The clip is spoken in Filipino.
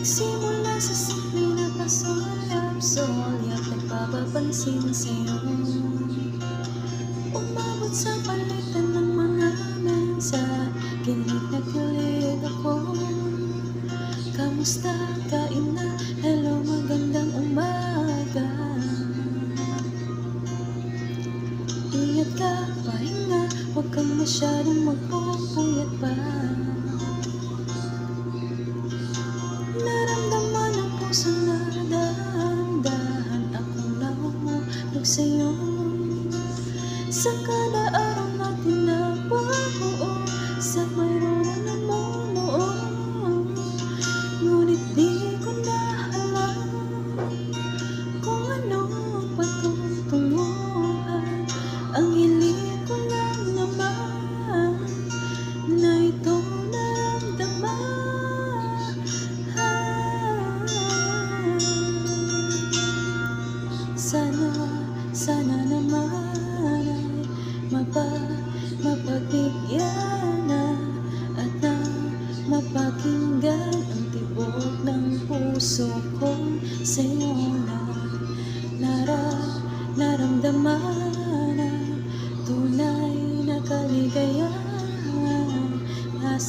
Nagsimula sa simple na pasulap-sulyap, nagpapapansin sa'yo. Umabot sa palitan ng mga mensahe, kilig na kilig ako. Kamusta, kain na, hello, magandang umaga. Ingat ka, pahinga, huwag kang masyadong magpupuyat pa. Naramdaman ang puso na dahan-dahan akong nahulog sa'yo. Sa kada araw natin na buo, sa mayroon na namumuo. Ngunit di ko na alam kung ano patutunguhan. Ang hiling ko lang naman na itong naramdaman. Sana naman ay mapagbigyan na